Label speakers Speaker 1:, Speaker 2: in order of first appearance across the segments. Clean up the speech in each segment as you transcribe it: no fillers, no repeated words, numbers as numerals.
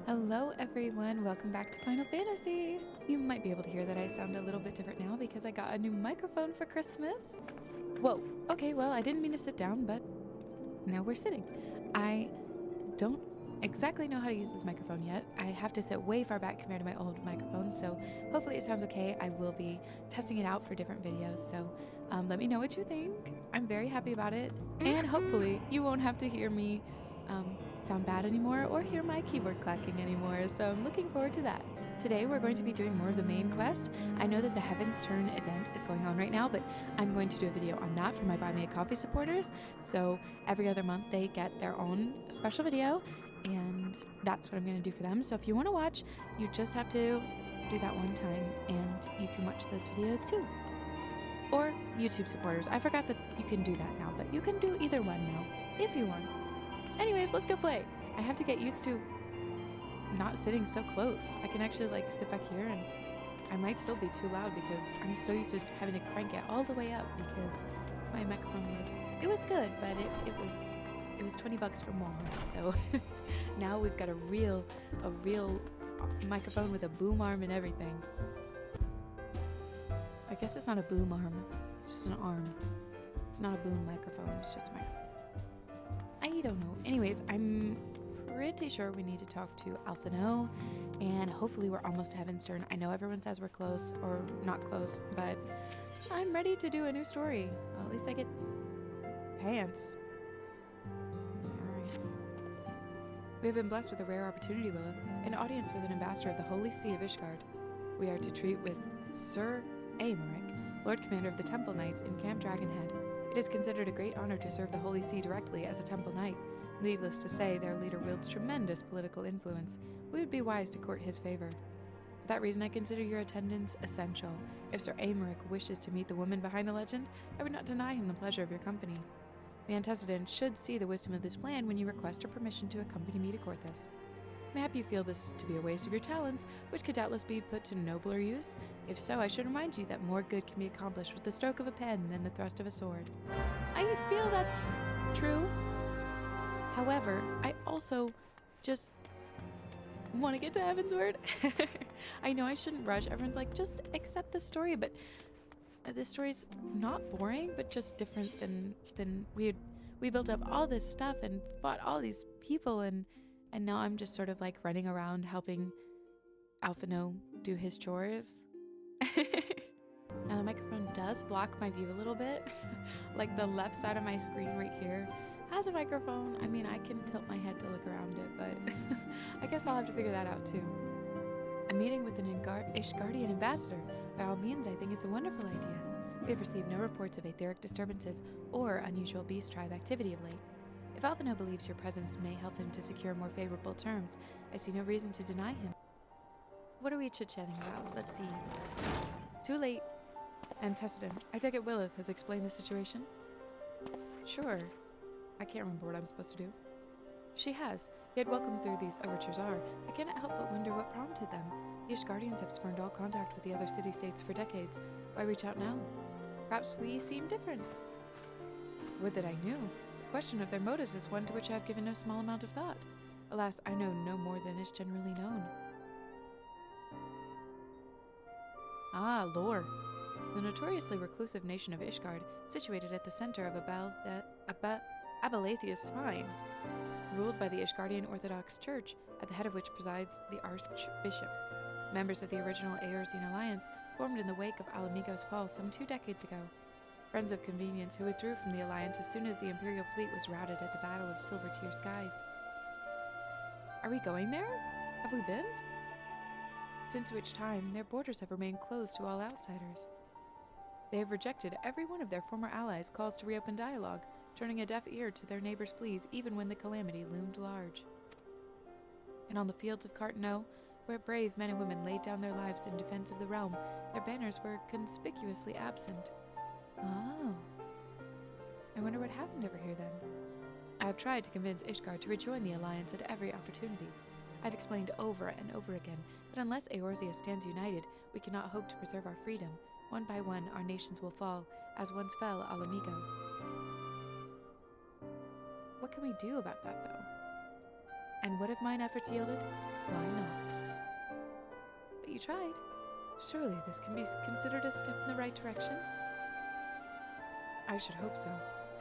Speaker 1: Hello everyone, welcome back to Final Fantasy! You might be able to hear that I sound a little bit different now because I got a new microphone for Christmas. Whoa, okay, well I didn't mean to sit down, but now we're sitting. I don't exactly know how to use this microphone yet. I have to sit way far back compared to my old microphone, so hopefully it sounds okay. I will be testing it out for different videos, so let me know what you think. I'm very happy about it, and hopefully you won't have to hear me sound bad anymore or hear my keyboard clacking anymore, so I'm looking forward to that. Today we're going to be doing more of the main quest. I know that the Heaven's Turn event is going on right now, but I'm going to do a video on that for my Buy Me a Coffee supporters, so every other month they get their own special video, and that's what I'm going to do for them. So if you want to watch, you just have to do that one time, and you can watch those videos too. Or YouTube supporters. I forgot that you can do that now, but you can do either one now, if you want. Anyways, let's go play. I have to get used to not sitting so close. I can actually like sit back here, and I might still be too loud because I'm so used to having to crank it all the way up because my microphone was good, but it was 20 bucks from Walmart. So now we've got a real microphone with a boom arm and everything. I guess it's not a boom arm. It's just an arm. It's not a boom microphone. It's just a microphone. I don't know. Anyways, I'm pretty sure we need to talk to Alphino, and hopefully we're almost to Heaven's Turn. I know everyone says we're close, or not close, but I'm ready to do a new story. Well, at least I get pants. Alright. We have been blessed with a rare opportunity, Lilith, an audience with an ambassador of the Holy See of Ishgard. We are to treat with Sir Aymeric, Lord Commander of the Temple Knights in Camp Dragonhead. It is considered a great honor to serve the Holy See directly as a Temple Knight. Needless to say, their leader wields tremendous political influence. We would be wise to court his favor. For that reason, I consider your attendance essential. If Sir Aymeric wishes to meet the woman behind the legend, I would not deny him the pleasure of your company. The antecedent should see the wisdom of this plan when you request her permission to accompany me to court this. Mayhap you feel this to be a waste of your talents, which could doubtless be put to nobler use. If so, I should remind you that more good can be accomplished with the stroke of a pen than the thrust of a sword. I feel that's true. However, I also just want to get to Heavensward. I know I shouldn't rush. Everyone's like, just accept the story, but this story's not boring, but just different than we built up all this stuff and fought all these people, and now I'm just sort of like running around helping Alphino do his chores. Now the microphone does block my view a little bit. Like the left side of my screen right here has a microphone. I mean, I can tilt my head to look around it, but I guess I'll have to figure that out too. A meeting with an Ishgardian ambassador. By all means, I think it's a wonderful idea. We have received no reports of etheric disturbances or unusual beast tribe activity of late. If Alphino believes your presence may help him to secure more favorable terms, I see no reason to deny him. What are we chit-chatting about? Let's see. Too late. Antecedent. I take it Willith has explained the situation? Sure. I can't remember what I'm supposed to do. She has, yet welcome through these overtures are, I cannot help but wonder what prompted them. The Ishgardians have spurned all contact with the other city-states for decades. Why reach out now? Perhaps we seem different. Would that I knew. The question of their motives is one to which I have given no small amount of thought. Alas, I know no more than is generally known. Ah, lore. The notoriously reclusive nation of Ishgard, situated at the center of Abalathia's spine, ruled by the Ishgardian Orthodox Church, at the head of which presides the Archbishop. Members of the original Eorzean Alliance formed in the wake of Alamigo's fall some 2 decades ago. Friends of convenience who withdrew from the alliance as soon as the Imperial fleet was routed at the Battle of Silver Tear Skies. Are we going there? Have we been? Since which time, their borders have remained closed to all outsiders. They have rejected every one of their former allies' calls to reopen dialogue, turning a deaf ear to their neighbors' pleas even when the calamity loomed large. And on the fields of Cartano, where brave men and women laid down their lives in defense of the realm, their banners were conspicuously absent. Oh. I wonder what happened over here then. I have tried to convince Ishgard to rejoin the alliance at every opportunity. I've explained over and over again that unless Eorzea stands united, we cannot hope to preserve our freedom. One by one, our nations will fall, as once fell Alamigo. What can we do about that, though? And what if mine efforts yielded? Why not? But you tried. Surely this can be considered a step in the right direction? I should hope so.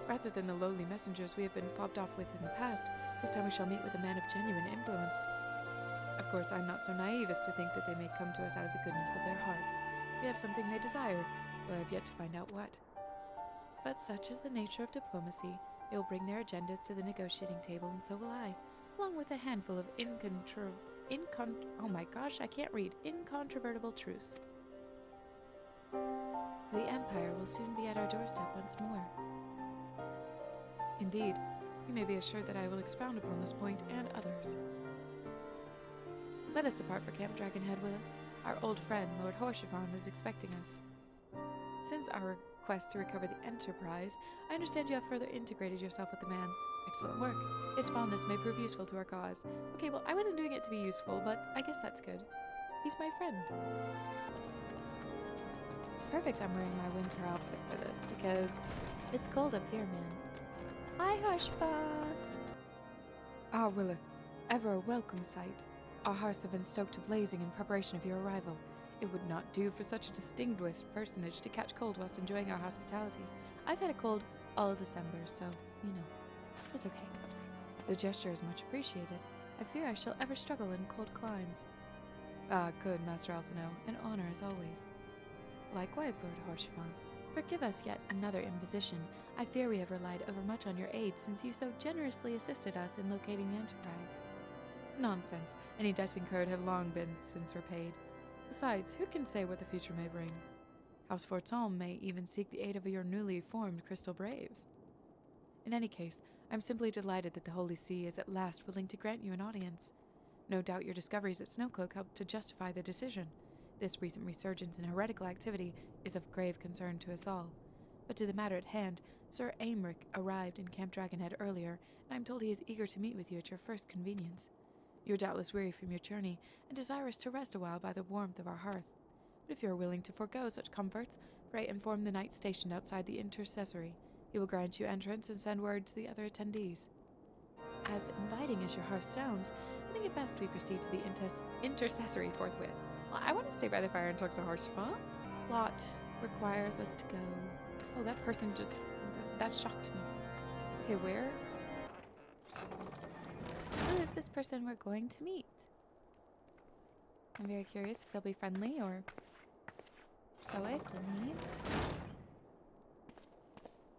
Speaker 1: Rather than the lowly messengers we have been fobbed off with in the past, this time we shall meet with a man of genuine influence. Of course, I'm not so naive as to think that they may come to us out of the goodness of their hearts. We have something they desire, though I have yet to find out what. But such is the nature of diplomacy. They will bring their agendas to the negotiating table, and so will I, along with a handful of incontrovertible truths. The Empire will soon be at our doorstep once more. Indeed, you may be assured that I will expound upon this point and others. Let us depart for Camp Dragonhead, Willett. Our old friend, Lord Horschivan, is expecting us. Since our quest to recover the Enterprise, I understand you have further integrated yourself with the man. Excellent work. His fondness may prove useful to our cause. Okay, well, I wasn't doing it to be useful, but I guess that's good. He's my friend. It's perfect I'm wearing my winter outfit for this, because it's cold up here, man. Hi, Horschivan! Ah, Willith, ever a welcome sight. Our hearts have been stoked to blazing in preparation of your arrival. It would not do for such a distinguished personage to catch cold whilst enjoying our hospitality. I've had a cold all December, so, you know, it's okay. The gesture is much appreciated. I fear I shall ever struggle in cold climes. Ah, good, Master Alphino. An honor as always. Likewise, Lord Horschivan. Forgive us yet another imposition. I fear we have relied overmuch on your aid since you so generously assisted us in locating the Enterprise. Nonsense. Any debts incurred have long been since repaid. Besides, who can say what the future may bring? House Forton may even seek the aid of your newly formed Crystal Braves. In any case, I'm simply delighted that the Holy See is at last willing to grant you an audience. No doubt your discoveries at Snowcloak helped to justify the decision. This recent resurgence in heretical activity is of grave concern to us all. But to the matter at hand, Sir Aymeric arrived in Camp Dragonhead earlier, and I'm told he is eager to meet with you at your first convenience. You're doubtless weary from your journey, and desirous to rest a while by the warmth of our hearth. But if you are willing to forego such comforts, pray inform the knight stationed outside the intercessory. He will grant you entrance and send word to the other attendees. As inviting as your hearth sounds, I think it best we proceed to the intercessory forthwith. Well, I want to stay by the fire and talk to Horschivan. Plot requires us to go. Oh, that person just... that shocked me. Okay, where? Who is this person we're going to meet? I'm very curious if they'll be friendly or stoic or mean.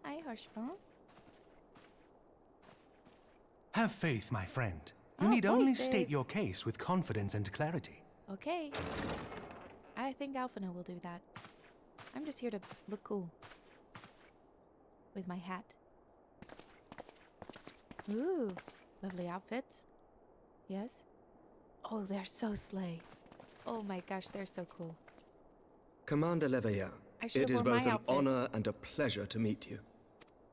Speaker 1: Hi, Horschivan.
Speaker 2: Have faith, my friend. You need only state your case with confidence and clarity.
Speaker 1: Okay. I think Alphino will do that. I'm just here to look cool. With my hat. Ooh, lovely outfits. Yes? Oh, they're so slay. Oh my gosh, they're so cool.
Speaker 3: Commander Leveilleur, it is both an honor and a pleasure to meet you.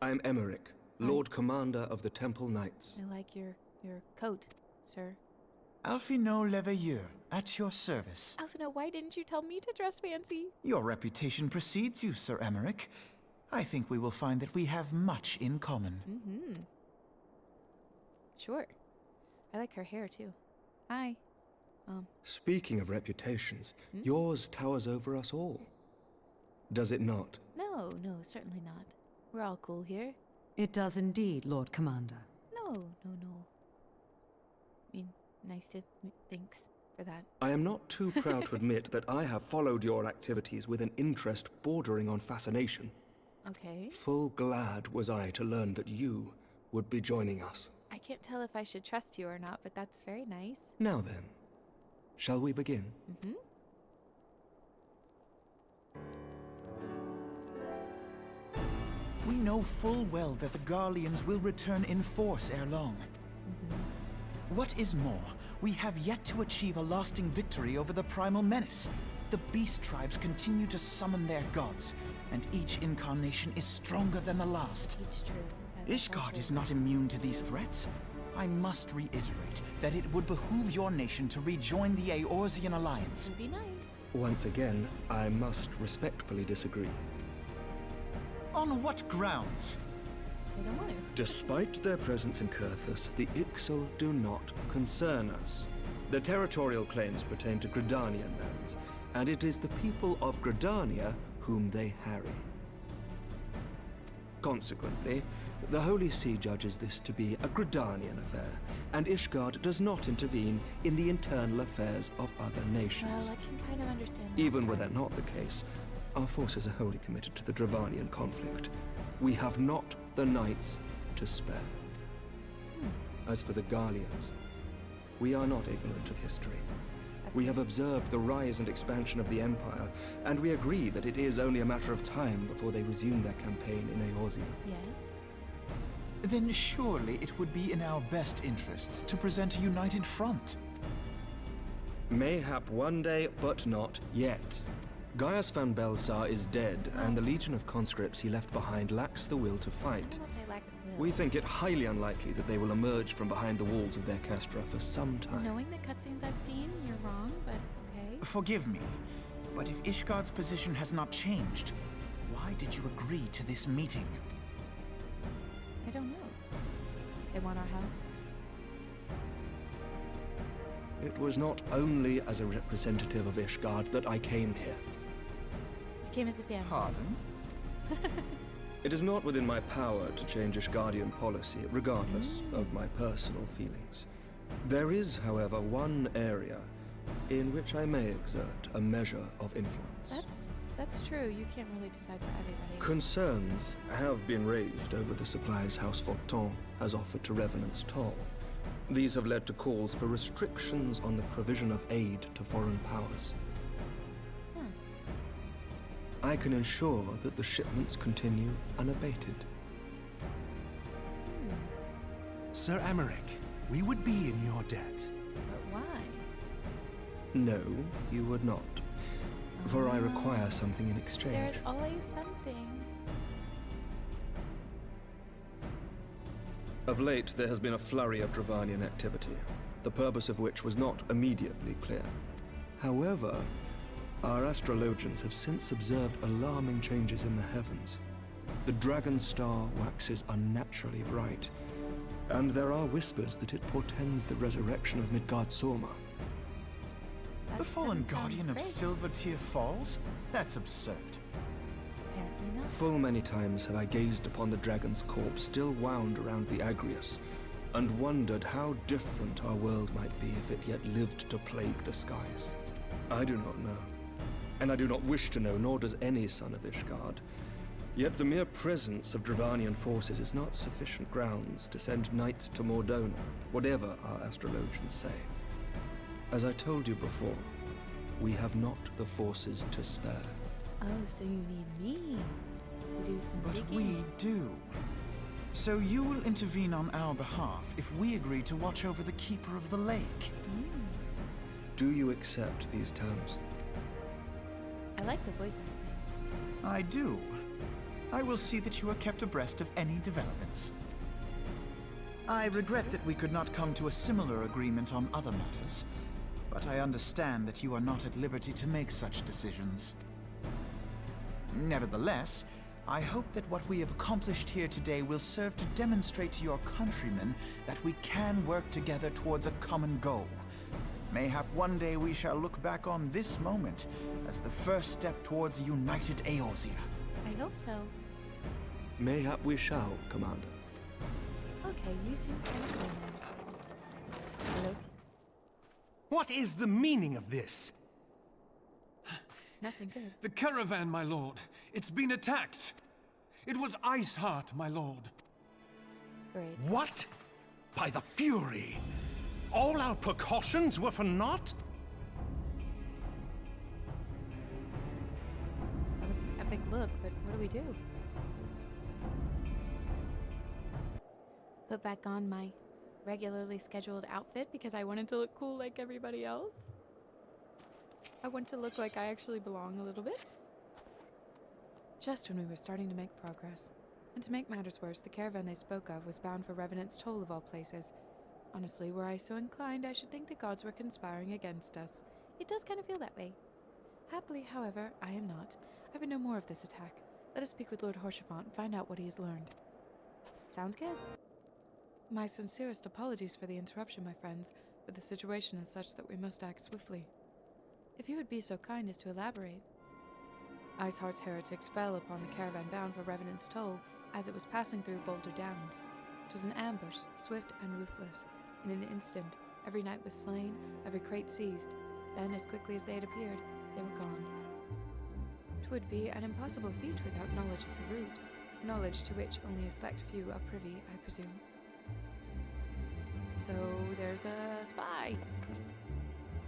Speaker 3: I am Aymeric, Lord Commander of the Temple Knights.
Speaker 1: I like your coat, sir.
Speaker 4: Alphino Leveilleur, at your service.
Speaker 1: Alphino, why didn't you tell me to dress fancy?
Speaker 4: Your reputation precedes you, Sir Aymeric. I think we will find that we have much in common.
Speaker 1: Mm-hmm. Sure. I like her hair, too. Hi.
Speaker 3: Speaking of reputations, yours towers over us all. Does it not?
Speaker 1: No, certainly not. We're all cool here.
Speaker 5: It does indeed, Lord Commander.
Speaker 1: No. I mean, nice to... thanks for that.
Speaker 3: I am not too proud to admit that I have followed your activities with an interest bordering on fascination.
Speaker 1: Okay.
Speaker 3: Full glad was I to learn that you would be joining us.
Speaker 1: I can't tell if I should trust you or not, but that's very nice.
Speaker 3: Now then, shall we begin?
Speaker 1: Mm-hmm.
Speaker 4: We know full well that the Garleans will return in force ere long. What is more, we have yet to achieve a lasting victory over the Primal Menace. The Beast Tribes continue to summon their gods, and each incarnation is stronger than the last.
Speaker 1: It's true.
Speaker 4: Ishgard is not immune to these threats. I must reiterate that it would behoove your nation to rejoin the Eorzean Alliance.
Speaker 1: Would be nice.
Speaker 3: Once again, I must respectfully disagree.
Speaker 4: On what grounds?
Speaker 1: They don't want to.
Speaker 3: Despite their presence in Kurthus, the Ixal do not concern us. Their territorial claims pertain to Gridanian lands, and it is the people of Gridania whom they harry. Consequently, the Holy See judges this to be a Gridanian affair, and Ishgard does not intervene in the internal affairs of other nations.
Speaker 1: Well, I can kind of understand that.
Speaker 3: Even were that not the case, our forces are wholly committed to the Dravanian conflict. We have not the knights to spare. As for the Garleans, we are not ignorant of history. We have observed the rise and expansion of the Empire, and we agree that it is only a matter of time before they resume their campaign in Eorzea.
Speaker 1: Yes.
Speaker 4: Then surely it would be in our best interests to present a united front.
Speaker 3: Mayhap one day, but not yet. Gaius van Belsar is dead, and the legion of conscripts he left behind lacks the will to
Speaker 1: I
Speaker 3: fight.
Speaker 1: don't know if they lack the will.
Speaker 3: We think it highly unlikely that they will emerge from behind the walls of their castra for some time.
Speaker 1: Knowing the cutscenes I've seen, you're wrong, but okay.
Speaker 4: Forgive me, but if Ishgard's position has not changed, why did you agree to this meeting?
Speaker 1: I don't know. They want our help?
Speaker 3: It was not only as a representative of Ishgard that I came here.
Speaker 1: You came as a family.
Speaker 4: Pardon?
Speaker 3: It is not within my power to change Ishgardian policy, regardless of my personal feelings. There is, however, one area in which I may exert a measure of influence.
Speaker 1: That's true. You can't really decide for everybody.
Speaker 3: Concerns have been raised over the supplies House Fortin has offered to Revenant's Toll. These have led to calls for restrictions on the provision of aid to foreign powers. I can ensure that the shipments continue unabated.
Speaker 2: Sir Emmerich, we would be in your debt.
Speaker 1: But why?
Speaker 3: No, you would not. For I require something in exchange.
Speaker 1: There's always something.
Speaker 3: Of late, there has been a flurry of Dravanian activity, the purpose of which was not immediately clear. However, our astrologians have since observed alarming changes in the heavens. The dragon star waxes unnaturally bright, and there are whispers that it portends the resurrection of Midgard-Sorma.
Speaker 4: The fallen guardian of Silvertear Falls? That's absurd.
Speaker 1: Apparently not.
Speaker 3: Full many times have I gazed upon the dragon's corpse still wound around the Agrius, and wondered how different our world might be if it yet lived to plague the skies. I do not know, and I do not wish to know, nor does any son of Ishgard. Yet the mere presence of Dravanian forces is not sufficient grounds to send knights to Mordona, whatever our astrologians say. As I told you before, we have not the forces to spare.
Speaker 1: Oh, so you need me to do some
Speaker 4: But
Speaker 1: digging.
Speaker 4: we do. So you will intervene on our behalf if we agree to watch over the Keeper of the Lake.
Speaker 3: Do you accept these terms?
Speaker 1: I like the voice acting.
Speaker 4: I do. I will see that you are kept abreast of any developments. I regret that we could not come to a similar agreement on other matters, but I understand that you are not at liberty to make such decisions. Nevertheless, I hope that what we have accomplished here today will serve to demonstrate to your countrymen that we can work together towards a common goal. Mayhap one day we shall look back on this moment as the first step towards a united Eorzea.
Speaker 1: I hope so.
Speaker 3: Mayhap we shall, Commander.
Speaker 1: Okay, you seem confident now. Hello?
Speaker 2: What is the meaning of this?
Speaker 1: Nothing good.
Speaker 6: The caravan, my lord. It's been attacked. It was IceHeart, my lord.
Speaker 1: Great.
Speaker 2: What? By the Fury! All our precautions were for naught?
Speaker 1: That was an epic look, but what do we do? Put back on my regularly scheduled outfit because I wanted to look cool like everybody else. I want to look like I actually belong a little bit. Just when we were starting to make progress. And to make matters worse, the caravan they spoke of was bound for Revenant's Toll of all places. Honestly, were I so inclined, I should think the gods were conspiring against us. It does kind of feel that way. Happily, however, I am not. I would know more of this attack. Let us speak with Lord Horshaphant and find out what he has learned. Sounds good. My sincerest apologies for the interruption, my friends, but the situation is such that we must act swiftly. If you would be so kind as to elaborate. IceHeart's heretics fell upon the caravan bound for Revenant's Toll as it was passing through Boulder Downs. It was an ambush, swift and ruthless. In an instant, every knight was slain, every crate seized. Then, as quickly as they had appeared, they were gone. 'Twould be an impossible feat without knowledge of the route, knowledge to which only a select few are privy, I presume. So, there's a spy.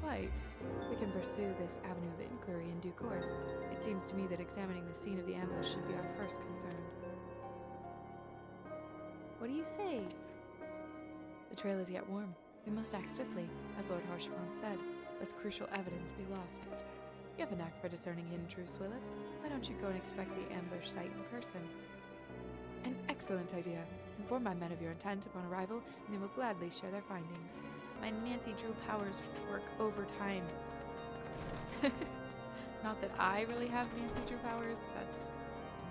Speaker 1: Quite. We can pursue this avenue of inquiry in due course. It seems to me that examining the scene of the ambush should be our first concern. What do you say? The trail is yet warm. We must act swiftly, as Lord Harshfont said, lest crucial evidence be lost. You have a knack for discerning hidden truths, Willett. Why don't you go and inspect the ambush site in person? An excellent idea. Inform my men of your intent upon arrival, and they will gladly share their findings. My Nancy Drew powers work overtime. Not that I really have Nancy Drew powers,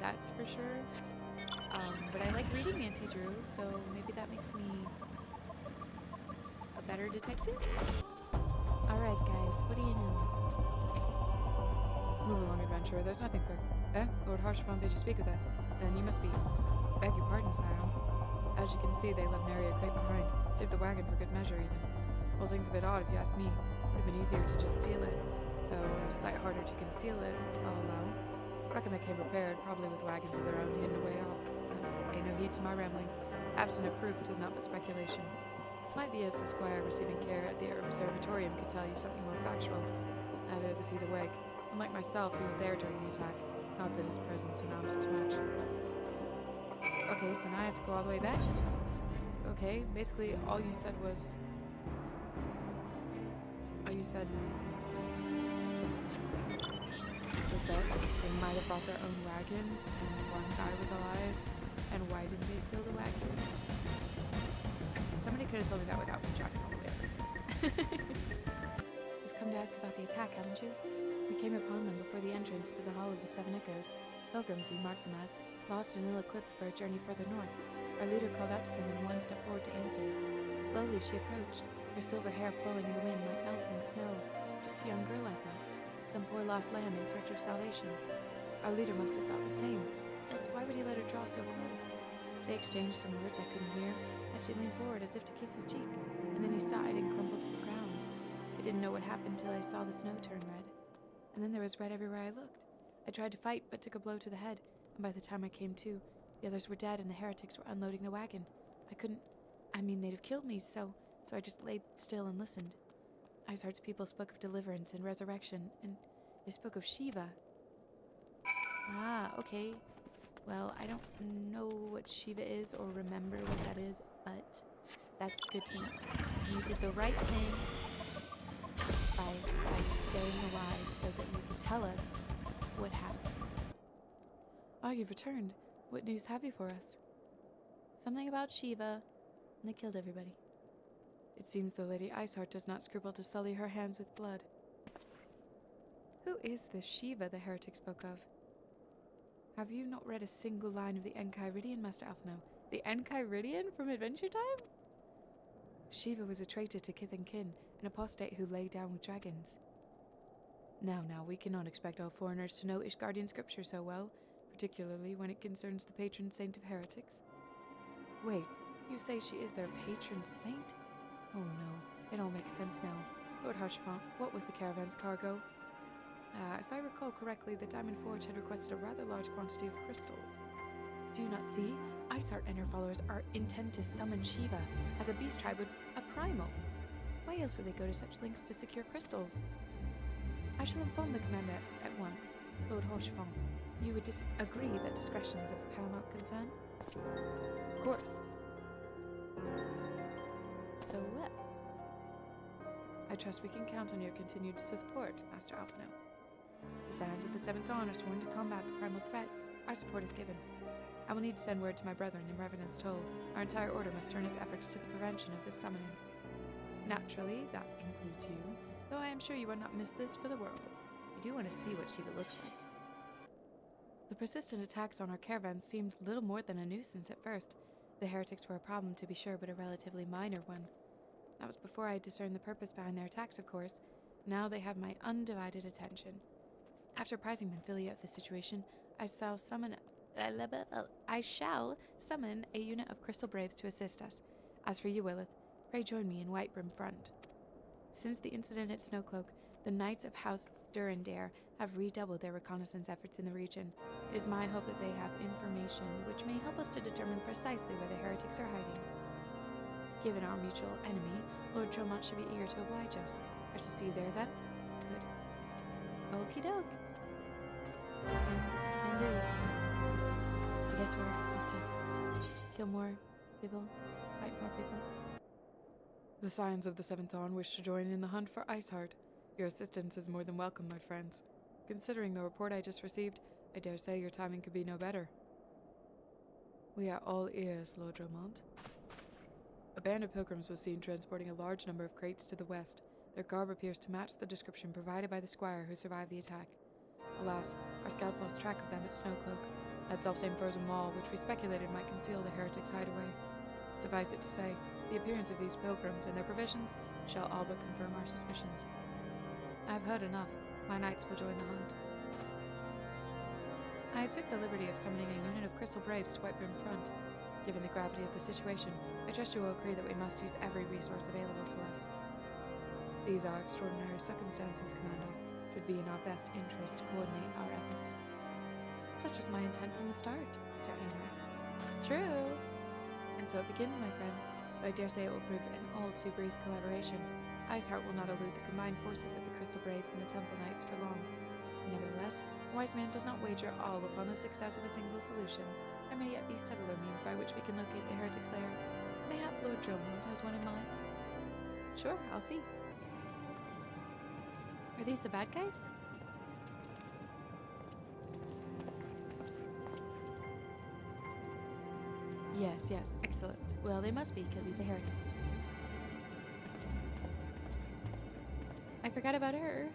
Speaker 1: that's for sure. But I like reading Nancy Drew, so maybe that makes me a better detective? Alright guys, what do you know? Move along, adventurer, there's nothing for... Lord Harshfont bid you speak with us. Then you must be... Beg your pardon, sire. As you can see, they left nary a crate behind. Saved the wagon for good measure, even. Whole thing's a bit odd, if you ask me. Would have been easier to just steal it. Though a sight harder to conceal it, I'll allow. Reckon they came prepared, probably with wagons of their own hidden away off. Pay no heed to my ramblings. Absent of proof, 'tis not but speculation. Might be as the squire receiving care at the observatorium could tell you something more factual. That is, if he's awake. Unlike myself, he was there during the attack. Not that his presence amounted to much. Okay, so now I have to go all the way back? Okay, basically all you said was... was that they might have brought their own wagons, and one guy was alive, and why didn't they steal the wagon? Somebody could have told me that without me jacking all the way over. You've come to ask about the attack, haven't you? We came upon them before the entrance to the Hall of the Seven Echoes. Pilgrims, we marked them as, lost and ill-equipped for a journey further north. Our leader called out to them and one stepped forward to answer. Slowly she approached, her silver hair flowing in the wind like melting snow. Just a young girl, I thought. Some poor lost lamb in search of salvation. Our leader must have thought the same, else why would he let her draw so close? They exchanged some words I couldn't hear, and she leaned forward as if to kiss his cheek, and then he sighed and crumpled to the ground. I didn't know what happened till I saw the snow turn red. And then there was red everywhere I looked. I tried to fight, but took a blow to the head, and by the time I came to, the others were dead and the heretics were unloading the wagon. They'd have killed me, so I just laid still and listened. IceHeart's people spoke of deliverance and resurrection, and they spoke of Shiva. Ah, okay. Well, I don't know what Shiva is or remember what that is, but that's good to know. You did the right thing by staying alive so that you can tell us what happened. Ah, you've returned. What news have you for us? Something about Shiva, and they killed everybody. It seems the Lady IceHeart does not scruple to sully her hands with blood. Who is this Shiva the heretic spoke of? Have you not read a single line of the Enchiridion, Master Alphino? The Enchiridion from Adventure Time? Shiva was a traitor to kith and kin, an apostate who lay down with dragons. Now, we cannot expect all foreigners to know Ishgardian scripture so well, particularly when it concerns the patron saint of heretics. Wait, you say she is their patron saint? Oh no, it all makes sense now. Lord Harshfont, what was the caravan's cargo? If I recall correctly, the Diamond Forge had requested a rather large quantity of crystals. Do you not see? IceHeart and her followers are intent to summon Shiva, as a beast tribe would a primal. Why else would they go to such lengths to secure crystals? I shall inform the commander at once. Lord Harshfont, you would agree that discretion is of paramount concern? Of course. So what? I trust we can count on your continued support, Master Alphino. The Scions of the Seventh Dawn are sworn to combat the primal threat. Our support is given. I will need to send word to my brethren in Revenant's Toll. Our entire order must turn its efforts to the prevention of this summoning. Naturally, that includes you, though I am sure you would not miss this for the world. I do want to see what Shiva looks like. The persistent attacks on our caravans seemed little more than a nuisance at first. The heretics were a problem, to be sure, but a relatively minor one. That was before I discerned the purpose behind their attacks, of course. Now they have my undivided attention. After apprising Menphilia of the situation, I shall summon a unit of Crystal Braves to assist us. As for you, Lilith, pray join me in Whitebrim Front. Since the incident at Snowcloak, the Knights of House Durandare have redoubled their reconnaissance efforts in the region. It is my hope that they have information which may help us to determine precisely where the heretics are hiding. Given our mutual enemy, Lord Dromont should be eager to oblige us. I shall see you there then. Good. Okie doke. Can do. I guess we're off to kill more people, fight more people.
Speaker 7: The Scions of the Seventh Dawn wish to join in the hunt for IceHeart. Your assistance is more than welcome, my friends. Considering the report I just received, I dare say your timing could be no better. We are all ears, Lord Dromont. A band of pilgrims was seen transporting a large number of crates to the west. Their garb appears to match the description provided by the squire who survived the attack. Alas, our scouts lost track of them at Snowcloak, that selfsame frozen wall which we speculated might conceal the heretics' hideaway. Suffice it to say, the appearance of these pilgrims and their provisions shall all but confirm our suspicions. I have heard enough. My knights will join the hunt. I took the liberty of summoning a unit of Crystal Braves to Whitebrim Front. Given the gravity of the situation, I trust you will agree that we must use every resource available to us. These are extraordinary circumstances, Commander. It would be in our best interest to coordinate our efforts. Such was my intent from the start, Sir Aymar. True. And so it begins, my friend, though I dare say it will prove an all too brief collaboration. IceHeart will not elude the combined forces of the Crystal Braves and the Temple Knights for long. Nevertheless, a wise man does not wager all upon the success of a single solution. There may yet be subtler means by which we can locate the heretic's lair. Mayhap Lord Dromont has one in mind. Sure, I'll see. Are these the bad guys? Yes, excellent. Well, they must be, because he's a heretic. I forgot about her.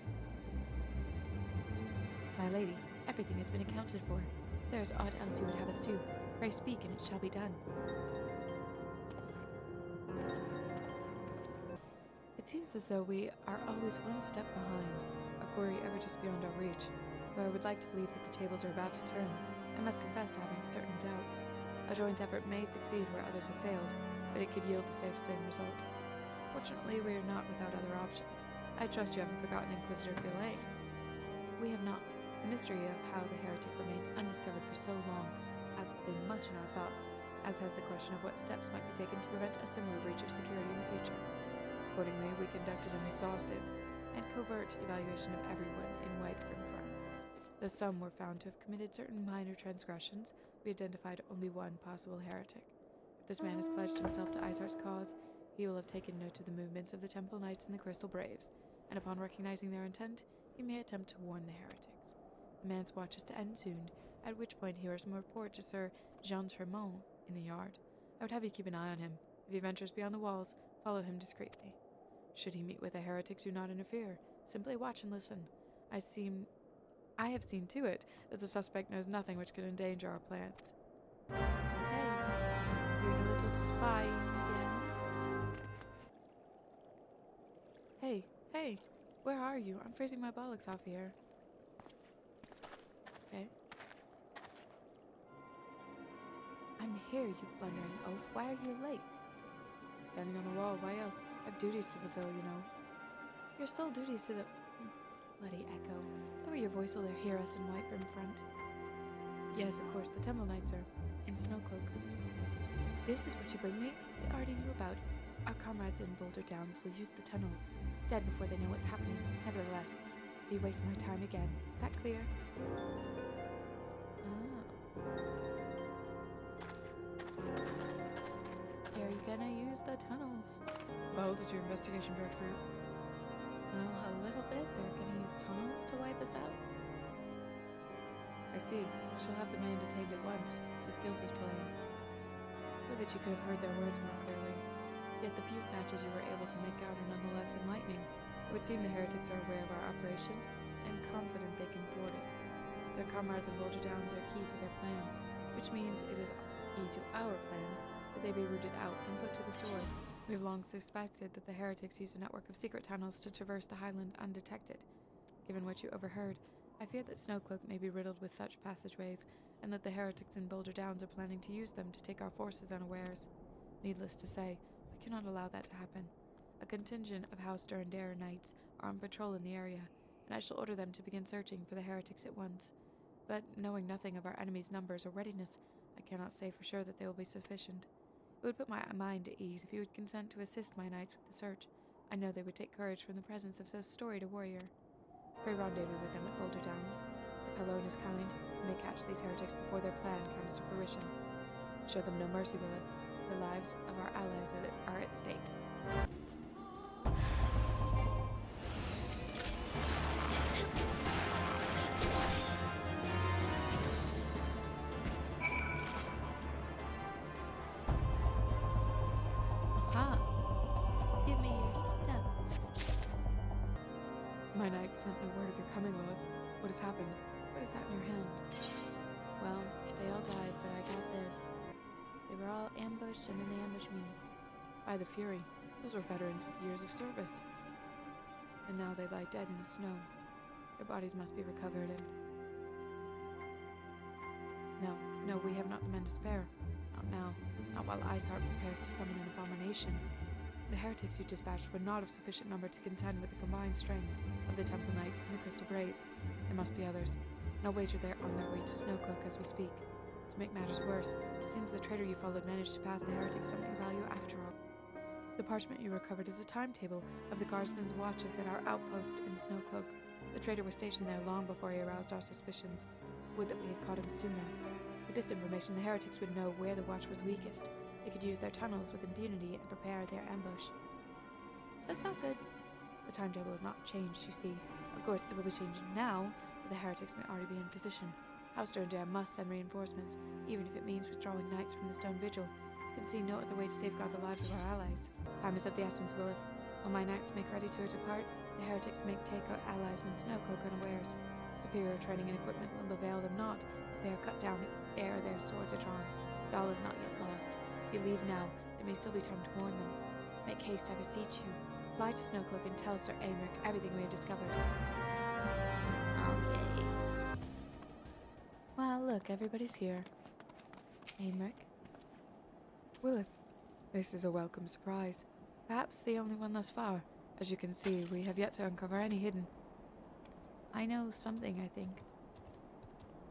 Speaker 7: My lady, everything has been accounted for. If there is aught else you would have us do, pray speak and it shall be done. It seems as though we are always one step behind, a quarry ever just beyond our reach. Though I would like to believe that the tables are about to turn, I must confess to having certain doubts. A joint effort may succeed where others have failed, but it could yield the same result. Fortunately, we are not without other options. I trust you haven't forgotten Inquisitor Ghislaine. We have not. The mystery of how the heretic remained undiscovered for so long has been much in our thoughts, as has the question of what steps might be taken to prevent a similar breach of security in the future. Accordingly, we conducted an exhaustive and covert evaluation of everyone in Whitebrim Front. Though some were found to have committed certain minor transgressions, we identified only one possible heretic. If this man has pledged himself to IceHeart's cause, he will have taken note of the movements of the Temple Knights and the Crystal Braves, and upon recognizing their intent, he may attempt to warn the heretics. The man's watch is to end soon, at which point he will report to Sir Jean Tremont in the yard. I would have you keep an eye on him. If he ventures beyond the walls, follow him discreetly. Should he meet with a heretic, do not interfere. Simply watch and listen. I have seen to it that the suspect knows nothing which could endanger our plans. Okay, doing a little spying again. Hey, where are you? I'm freezing my bollocks off here. Okay. I'm here, you blundering oaf. Why are you late? Standing on the wall, why else? I have duties to fulfill, you know. Your sole duties to the... Bloody echo. Lower your voice while they hear us in Whitebrim Front. Yes, of course, the Temple Knights are in Snowcloak. This is what you bring me? I already knew about. Our comrades in Boulder Downs will use the tunnels, dead before they know what's happening. Nevertheless, if you waste my time again, is that clear? Are you gonna use the tunnels? Well, did your investigation bear fruit?
Speaker 1: Well, a little bit. They're gonna use tunnels to wipe us out.
Speaker 7: I see. We shall have the man detained at once. His guilt is plain. Would that you could have heard their words more clearly. Yet the few snatches you were able to make out are nonetheless enlightening. It would seem the heretics are aware of our operation and confident they can thwart it. Their comrades in Boulder Downs are key to their plans, which means it is key to our plans but they be rooted out and put to the sword. We have long suspected that the heretics use a network of secret tunnels to traverse the highland undetected. Given what you overheard, I fear that Snowcloak may be riddled with such passageways, and that the heretics in Boulder Downs are planning to use them to take our forces unawares. Needless to say, we cannot allow that to happen. A contingent of House Durandare knights are on patrol in the area, and I shall order them to begin searching for the heretics at once. But knowing nothing of our enemy's numbers or readiness, I cannot say for sure that they will be sufficient. It would put my mind at ease if you would consent to assist my knights with the search. I know they would take courage from the presence of so storied a warrior. Pray rendezvous with them at Boulder Downs. If Helone is kind, we may catch these heretics before their plan comes to fruition. Show them no mercy, Willith. The lives of our allies are at stake. My knight sent no word of your coming, Lilith. What has happened? What is that in your hand?
Speaker 1: Well, they all died, but I got this. They were all ambushed, and then they ambushed me.
Speaker 7: By the Fury, those were veterans with years of service. And now they lie dead in the snow. Their bodies must be recovered and... No, we have not the men to spare. Not now. Not while IceHeart prepares to summon an abomination. The heretics you dispatched were not of sufficient number to contend with the combined strength of the Temple Knights and the Crystal Braves. There must be others, and I'll wager they're on their way to Snowcloak as we speak. To make matters worse, it seems the traitor you followed managed to pass the heretics something of value after all. The parchment you recovered is a timetable of the guardsmen's watches at our outpost in Snowcloak. The traitor was stationed there long before he aroused our suspicions. Would that we had caught him sooner. With this information, the heretics would know where the watch was weakest. They could use their tunnels with impunity and prepare their ambush. That's not good. The timetable has not changed, you see. Of course, it will be changed now, but the heretics may already be in position. House Durandare must send reinforcements, even if it means withdrawing knights from the Stone Vigil. I can see no other way to safeguard the lives of our allies. Time is of the essence, Willith. While my knights make ready to depart, the heretics may take our allies in Snowcloak unawares. Superior training and equipment will avail them not if they are cut down ere their swords are drawn. But all is not yet lost. If you leave now, there may still be time to warn them. Make haste, I beseech you. Fly to Snowcloak and tell Sir Aenric everything we have discovered.
Speaker 1: Okay.
Speaker 7: Well, look, everybody's here. Aenric. Willith, this is a welcome surprise. Perhaps the only one thus far. As you can see, we have yet to uncover any hidden.
Speaker 1: I know something, I think.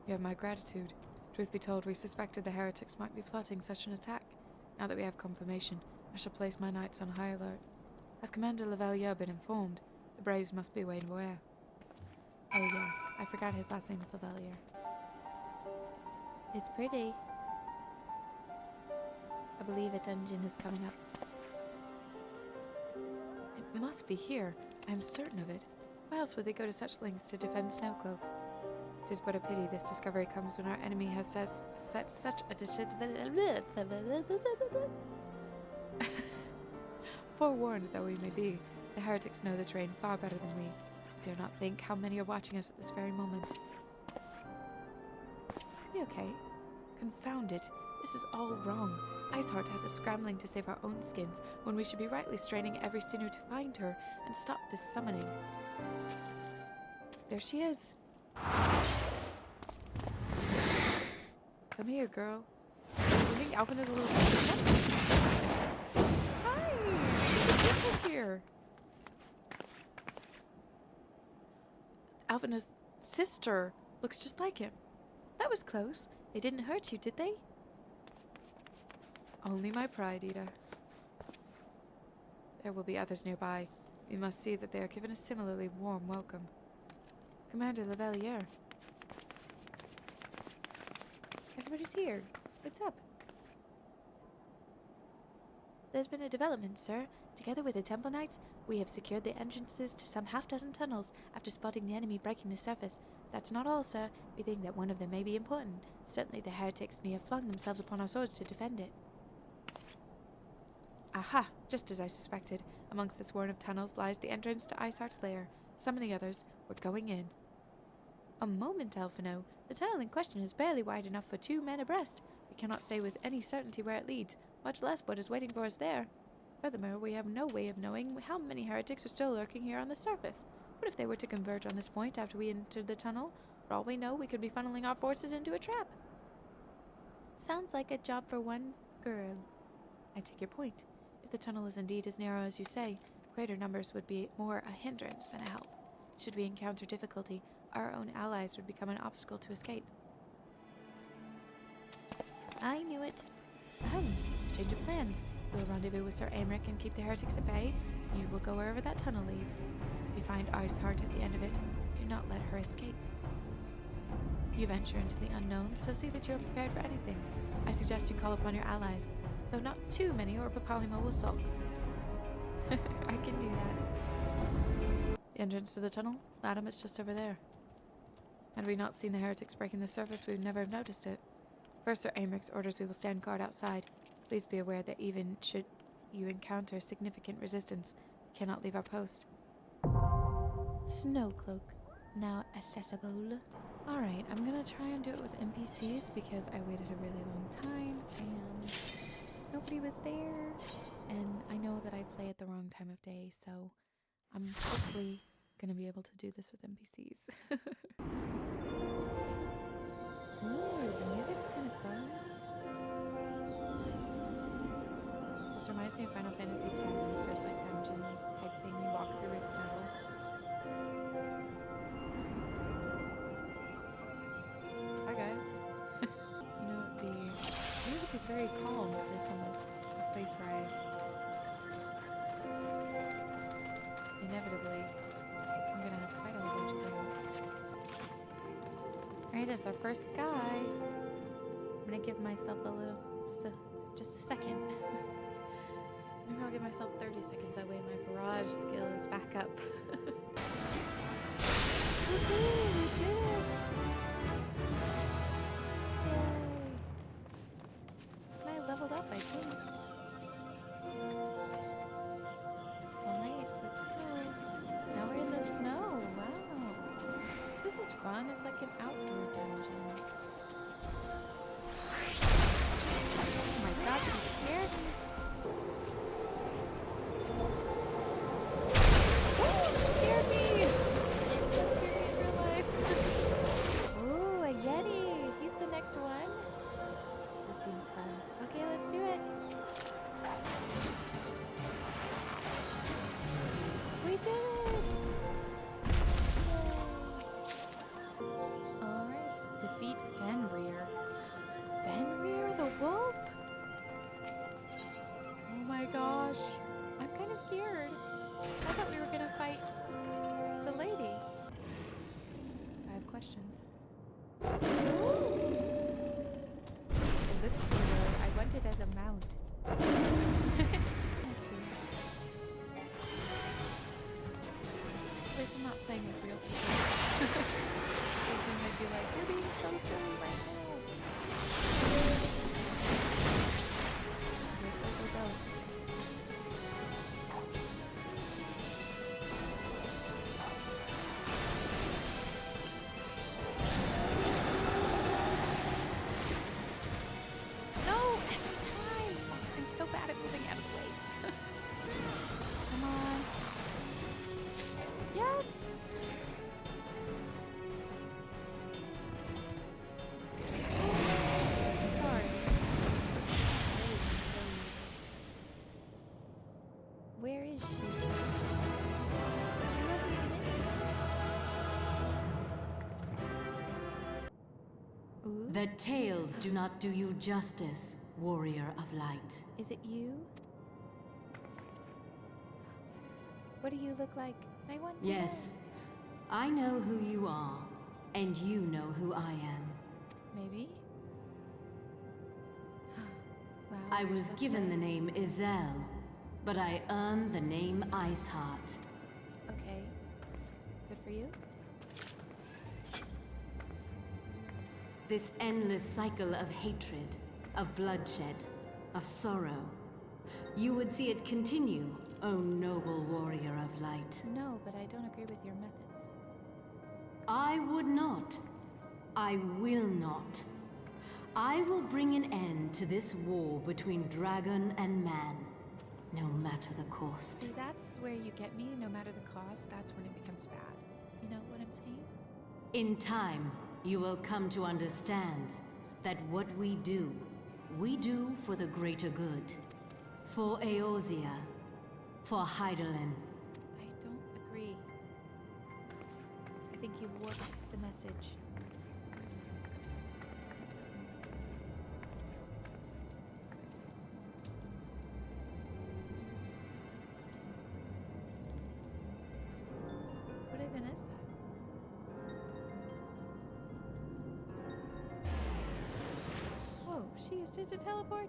Speaker 7: You have my gratitude. Truth be told, we suspected the heretics might be plotting such an attack. Now that we have confirmation, I shall place my knights on high alert. Has Commander Lavalier been informed? The Braves must be waiting where?
Speaker 1: Oh yeah, I forgot his last name is Lavalier. It's pretty. I believe a dungeon is coming up.
Speaker 7: It must be here. I am certain of it. Why else would they go to such lengths to defend Snowcloak? 'Tis but a pity this discovery comes when our enemy has set such a Forewarned though we may be, the heretics know the terrain far better than we. I dare not think how many are watching us at this very moment. Be okay? Confound it. This is all wrong. IceHeart has us scrambling to save our own skins when we should be rightly straining every sinew to find her and stop this summoning. There she is. Come here, girl. You think Alvin is a little... Hi! Look here. Alvina's sister looks just like him. That was close. They didn't hurt you, did they? Only my pride, Ida. There will be others nearby. We must see that they are given a similarly warm welcome. Commander Lavalier. Everybody's here. What's up?
Speaker 1: There's been a development, sir. Together with the Temple Knights, we have secured the entrances to some half-dozen tunnels after spotting the enemy breaking the surface. That's not all, sir. We think that one of them may be important. Certainly the heretics near flung themselves upon our swords to defend it.
Speaker 7: Aha! Just as I suspected. Amongst this warren of tunnels lies the entrance to IceHeart's lair. Some of the others were going in.
Speaker 1: A moment, Alphino. The tunnel in question is barely wide enough for 2 men abreast. We cannot say with any certainty where it leads.
Speaker 7: much less what is waiting for us there. Furthermore, we have no way of knowing how many heretics are still lurking here on the surface. What if they were to converge on this point after we entered the tunnel? For all we know, we could be funneling our forces into a trap. Sounds like a job for one girl. I take your point. If the tunnel is indeed as narrow as you say, greater numbers would be more a hindrance than a help. Should we encounter difficulty, our own allies would become an obstacle to escape. I knew it. Change of plans. We'll rendezvous with Sir Aymeric and keep the heretics at bay. You will go wherever that tunnel leads. If you find IceHeart at the end of it, do not let her escape. You venture into the unknown, so see that you are prepared for anything. I suggest you call upon your allies, though not too many or Papalimo will sulk. I can do that. The entrance to the tunnel? Madam, it's just over there. Had we not seen the heretics breaking the surface, we would never have noticed it. First, Sir Aymric's orders we will stand guard outside. Please be aware that even should you encounter significant resistance, we cannot leave our post. Snow cloak, now accessible. Alright, I'm gonna try and do it with NPCs because I waited a really long time and nobody was there. And I know that I play at the wrong time of day, so I'm hopefully gonna be able to do this with NPCs. Ooh, the music's kind of fun. This reminds me of Final Fantasy X, the first dungeon type thing you walk through with snow. Hi guys. The music is very calm for a place where inevitably I'm gonna have to fight a whole bunch of things. Alright, it's our first guy. I'm gonna give myself a little, just a second. Maybe I'll give myself 30 seconds, that way my barrage skill is back up. Woohoo, we did it! Yay! And I leveled up, I think. Alright, let's go. Now we're in the snow, wow. This is fun, it's like an outdoor dungeon. Oh my gosh, he scared me. Scared me! That scared me in real life. Ooh, a Yeti! He's the next one. This seems fun. Okay, let's do it. We did it! Yay! Alright, defeat FENRIR. FENRIR the wolf? Oh my gosh. I'm kind of scared. I thought we were gonna fight the lady. I have questions. It looks cooler. I want it as a mount. At least I'm not playing with real people. Then they'd be like, you're being so silly right now. Go. So bad at moving out of the way. Come on. Yes! Sorry. Where is she? She wasn't even in. Ooh.
Speaker 5: The tales do not do you justice, warrior of light.
Speaker 7: Is it you? What do you look like? I want to
Speaker 5: Yes,
Speaker 7: know.
Speaker 5: I know who you are, and you know who I am.
Speaker 7: Maybe? Wow.
Speaker 5: I
Speaker 7: you're
Speaker 5: was
Speaker 7: so
Speaker 5: given
Speaker 7: smart.
Speaker 5: the name Izel, but I earned the name IceHeart.
Speaker 7: Okay. Good for you.
Speaker 5: This endless cycle of hatred, of bloodshed, of sorrow. You would see it continue, O noble warrior of light.
Speaker 7: No, but I don't agree with your methods.
Speaker 5: I would not. I will not. I will bring an end to this war between dragon and man, no matter the cost.
Speaker 1: See, that's where you get me. No matter the cost, that's when it becomes bad. You know what I'm saying?
Speaker 5: In time, you will come to understand that what we do for the greater good. For Eorzea, for Hydaelyn.
Speaker 1: I don't agree. I think you've warped the message. What even is that? Whoa, she used it to teleport?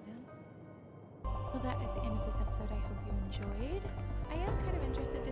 Speaker 1: No? Well, that is the end of this episode. I hope you enjoyed. I am kind of interested to